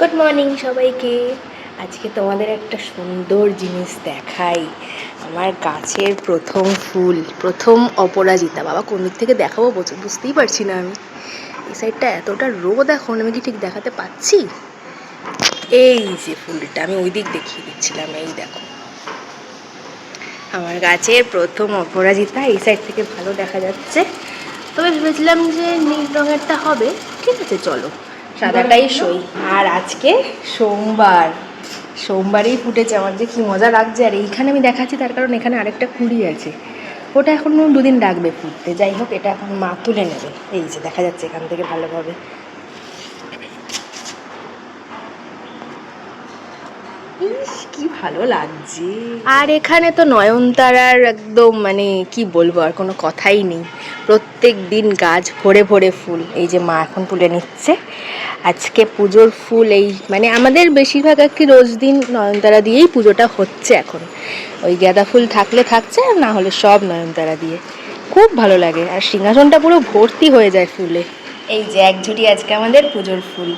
Good morning সবাইকে। আজকে তোমাদের একটা সুন্দর জিনিস দেখাই। আমার গাছের প্রথম ফুল, প্রথম অপরাজিতা। বাবা কোন দিক থেকে দেখাবো বুঝতেই পারছি না আমি। এই সাইডটা এতটা রোদ এখন, আমি কি ঠিক দেখাতে পাচ্ছি? এই যে ফুলটা আমি ওই দিক দেখিয়ে দিচ্ছিলাম, এই দেখো আমার গাছের প্রথম অপরাজিতা। এই সাইড থেকে ভালো দেখা যাচ্ছে, তবে ভেবেছিলাম যে নীল রঙেরটা হবে। ঠিক আছে চলো, সাদাটাই সই। আর আজকে সোমবারেই ফুটেছে। আমার যে কি মজা লাগছে। আর এইখানে আমি দেখাচ্ছি তার কারণ এখানে আরেকটা কুড়ি আছে, ওটা এখন দুদিন লাগবে ফুটতে। যাই হোক, এটা এখন মা তুলে নেবে। এই যে দেখা যাচ্ছে এখান থেকে ভালোভাবে। ইস কি ভালো লাগছে। আর এখানে তো নয়নতারার একদম মানে কি বলবো, আর কোনো কথাই নেই। প্রত্যেক দিন গাছ ভরে ভরে ফুল। এই যে মা এখন তুলে নিচ্ছে। আজকে পুজোর ফুল এই মানে আমাদের বেশিরভাগ আর কি রোজ দিন নয়নতারা দিয়েই পুজোটা হচ্ছে এখন। ওই গাঁদা ফুল থাকলে থাকছে, আর না হলে সব নয়নতারা দিয়ে। খুব ভালো লাগে, আর সিংহাসনটা পুরো ভর্তি হয়ে যায় ফুলে। এই যে এক ঝুড়ি আজকে আমাদের পুজোর ফুল।